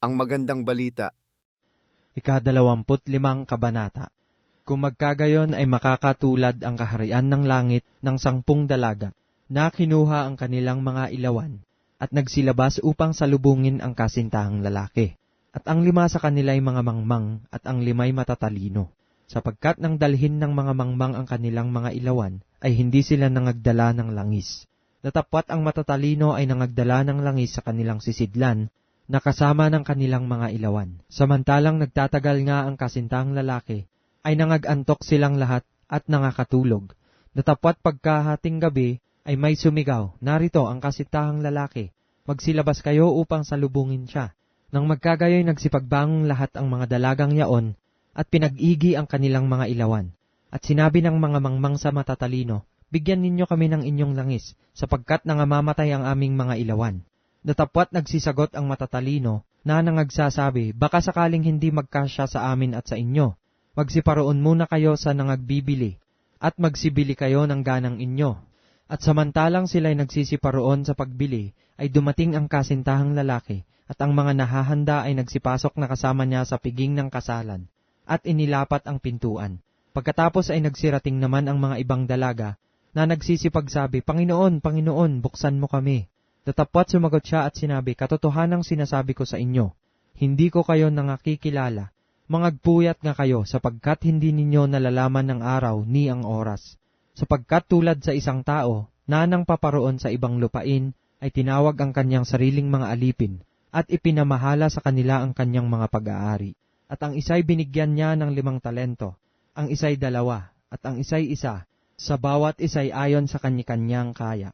Ang magandang balita. 25 Kabanata. Kung magkagayon ay makakatulad ang kaharian ng langit ng 10 dalaga, na kinuha ang kanilang mga ilawan, at nagsilabas upang salubungin ang kasintahang lalaki. At ang 5 sa kanila ay mga mangmang, at ang 5 ay matatalino. Sapagkat nang dalhin ng mga mangmang ang kanilang mga ilawan, ay hindi sila nangagdala ng langis. Datapwat ang matatalino ay nangagdala ng langis sa kanilang sisidlan, na kasama ng kanilang mga ilawan. Samantalang nagtatagal nga ang kasintahang lalaki, ay nangagantok silang lahat at nangakatulog. Datapwat pagkahating gabi, ay may sumigaw, narito ang kasintahang lalaki, magsilabas kayo upang salubungin siya. Nang magkagayoy nagsipagbangong lahat ang mga dalagang yaon, at pinag-igi ang kanilang mga ilawan. At sinabi ng mga mangmang sa matatalino, bigyan ninyo kami ng inyong langis, sapagkat nangamamatay ang aming mga ilawan. Datapwat nagsisagot ang matatalino, na nangagsasabi, baka sakaling hindi magkasya sa amin at sa inyo. Magsiparoon muna kayo sa nangagbibili, at magsibili kayo ng ganang inyo. At samantalang sila'y nagsisiparoon sa pagbili, ay dumating ang kasintahang lalaki, at ang mga nahahanda ay nagsipasok na kasama niya sa piging ng kasalan, at inilapat ang pintuan. Pagkatapos ay nagsirating naman ang mga ibang dalaga, na nagsisipagsabi, Panginoon, Panginoon, buksan mo kami. Datapwat sumagot siya at sinabi, katotohanang sinasabi ko sa inyo, hindi ko kayo nangakikilala. Mangagpuyat nga kayo, sapagkat hindi ninyo nalalaman ang araw ni ang oras. Sapagkat tulad sa isang tao, na nang paparoon sa ibang lupain, ay tinawag ang kanyang sariling mga alipin, at ipinamahala sa kanila ang kanyang mga pag-aari. At ang isa'y binigyan niya ng 5 talento, ang isa'y 2, at ang isa'y 1, sa bawat isa'y ayon sa kanya-kanyang kaya.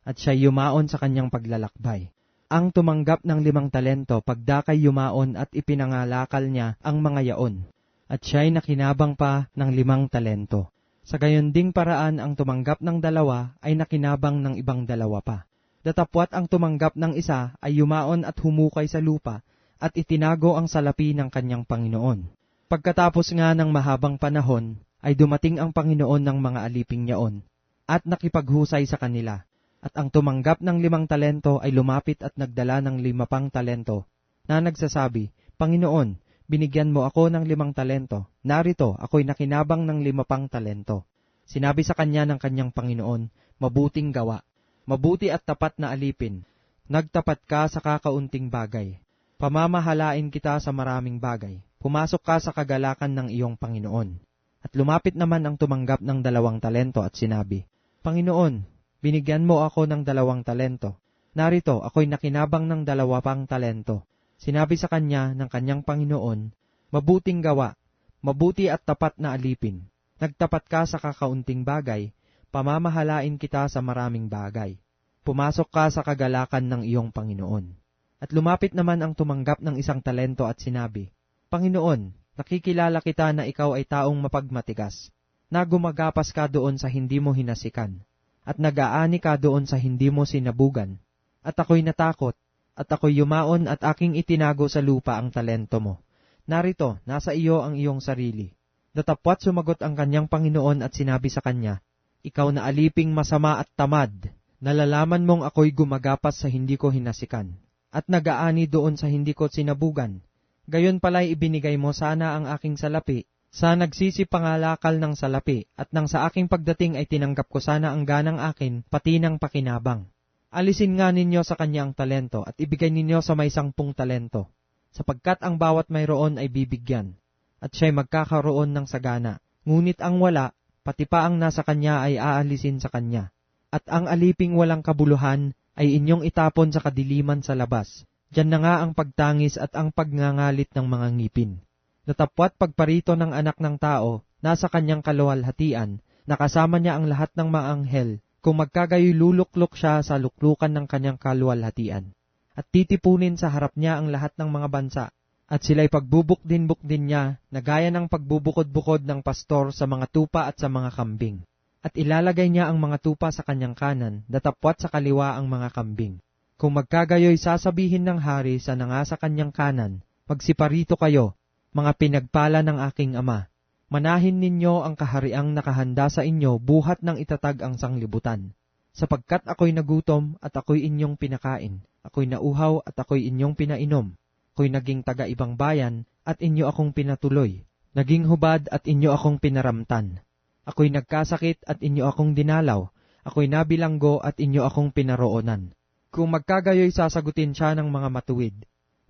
At siya'y yumaon sa kanyang paglalakbay. Ang tumanggap ng 5 talento, pagdakay yumaon at ipinangalakal niya ang mga yaon. At siya'y nakinabang pa ng 5 talento. Sa gayon ding paraan ang tumanggap ng 2 ay nakinabang ng ibang 2 pa. Datapwat ang tumanggap ng 1 ay yumaon at humukay sa lupa at itinago ang salapi ng kanyang Panginoon. Pagkatapos nga ng mahabang panahon, ay dumating ang Panginoon ng mga aliping yaon at nakipaghusay sa kanila. At ang tumanggap ng 5 talento ay lumapit at nagdala ng 5 pang talento, na nagsasabi, Panginoon, binigyan mo ako ng 5 talento, narito ako'y nakinabang ng 5 pang talento. Sinabi sa kanya ng kanyang Panginoon, mabuting gawa, mabuti at tapat na alipin, nagtapat ka sa kakaunting bagay. Pamamahalain kita sa maraming bagay, pumasok ka sa kagalakan ng iyong Panginoon. At lumapit naman ang tumanggap ng 2 talento at sinabi, Panginoon, binigyan mo ako ng 2 talento. Narito, ako'y nakinabang ng 2 pang talento. Sinabi sa kanya ng kanyang Panginoon, mabuting gawa, mabuti at tapat na alipin. Nagtapat ka sa kakaunting bagay, pamamahalain kita sa maraming bagay. Pumasok ka sa kagalakan ng iyong Panginoon. At lumapit naman ang tumanggap ng 1 talento at sinabi, Panginoon, nakikilala kita na ikaw ay taong mapagmatigas, na gumagapas ka doon sa hindi mo hinasikan, at nag-aani ka doon sa hindi mo sinabugan. At ako'y natakot, at ako'y yumaon at aking itinago sa lupa ang talento mo. Narito, nasa iyo ang iyong sarili. Datapwat sumagot ang kanyang Panginoon at sinabi sa kanya, Ikaw na aliping masama at tamad, nalalaman mong ako'y gumagapas sa hindi ko hinasikan, at nag-aani doon sa hindi ko sinabugan. Gayon pala'y ibinigay mo sana ang aking salapi, sa nagsisipangalakal ng salapi, at nang sa aking pagdating ay tinanggap ko sana ang ganang akin, pati ng pakinabang. Alisin nga ninyo sa kanya ang talento, at ibigay ninyo sa may 10 talento, sapagkat ang bawat mayroon ay bibigyan, at siya'y magkakaroon ng sagana. Ngunit ang wala, pati pa ang nasa kanya ay aalisin sa kanya. At ang aliping walang kabuluhan ay inyong itapon sa kadiliman sa labas. Diyan na nga ang pagtangis at ang pagngangalit ng mga ngipin. Datapwat pagparito ng anak ng tao, nasa kanyang kaluwalhatian, nakasama niya ang lahat ng mga anghel, kung magkagayoy luluklok siya sa luklukan ng kanyang kaluwalhatian. At titipunin sa harap niya ang lahat ng mga bansa, at sila'y pagbubukdin-bukdin niya, na gaya ng pagbubukod-bukod ng pastor sa mga tupa at sa mga kambing. At ilalagay niya ang mga tupa sa kanyang kanan, datapwat sa kaliwa ang mga kambing. Kung magkagayoy sasabihin ng hari sa nangasa kanyang kanan, magsiparito kayo, mga pinagpala ng aking ama. Manahin ninyo ang kahariang nakahanda sa inyo buhat ng itatag ang sanglibutan. Sapagkat ako'y nagutom at ako'y inyong pinakain, ako'y nauhaw at ako'y inyong pinainom. Ako'y naging taga-ibang bayan at inyo akong pinatuloy. Naging hubad at inyo akong pinaramtan. Ako'y nagkasakit at inyo akong dinalaw. Ako'y nabilanggo at inyo akong pinaroonan. Kung magkagayoy sasagutin siya ng mga matuwid,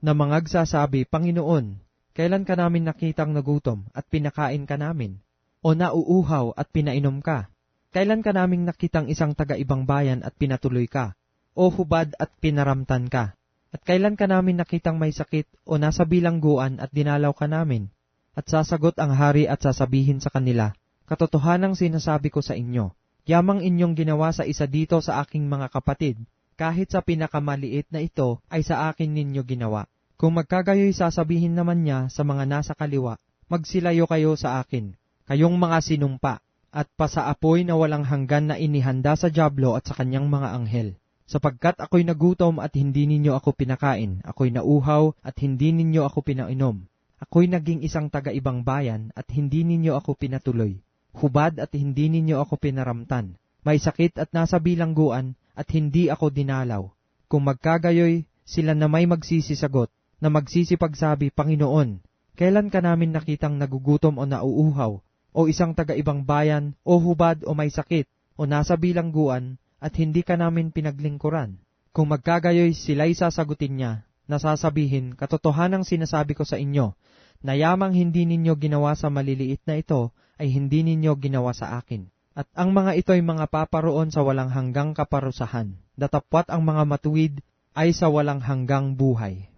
na mangagsasabi, Panginoon, kailan ka namin nakitang nagutom at pinakain ka namin? O nauuhaw at pinainom ka? Kailan ka naming nakitang isang taga-ibang bayan at pinatuloy ka? O hubad at pinaramtan ka? At kailan ka namin nakitang may sakit o nasa bilangguan at dinalaw ka namin? At sasagot ang hari at sasabihin sa kanila, Katotohanang sinasabi ko sa inyo, yamang inyong ginawa sa isa dito sa aking mga kapatid, kahit sa pinakamaliit na ito ay sa akin ninyo ginawa. Kung magkagayoy sasabihin naman niya sa mga nasa kaliwa, magsilayo kayo sa akin, kayong mga sinumpa, at pasaapoy na walang hanggan na inihanda sa dyablo at sa kanyang mga anghel. Sapagkat ako'y nagutom at hindi ninyo ako pinakain, ako'y nauhaw at hindi ninyo ako pinainom. Ako'y naging isang taga-ibang bayan at hindi ninyo ako pinatuloy. Hubad at hindi ninyo ako pinaramtan. May sakit at nasa bilangguan at hindi ako dinalaw. Kung magkagayoy, sila na may magsisisagot, na magsisipagsabi, Panginoon, kailan ka namin nakitang nagugutom o nauuhaw, o isang taga-ibang bayan, o hubad o may sakit, o nasa bilangguan, at hindi ka namin pinaglingkuran? Kung magkagayoy, sila'y sasagutin niya, na sasabihin, Katotohanang sinasabi ko sa inyo, na yamang hindi ninyo ginawa sa maliliit na ito, ay hindi ninyo ginawa sa akin. At ang mga ito'y mga paparoon sa walang hanggang kaparusahan, datapwat ang mga matuwid ay sa walang hanggang buhay.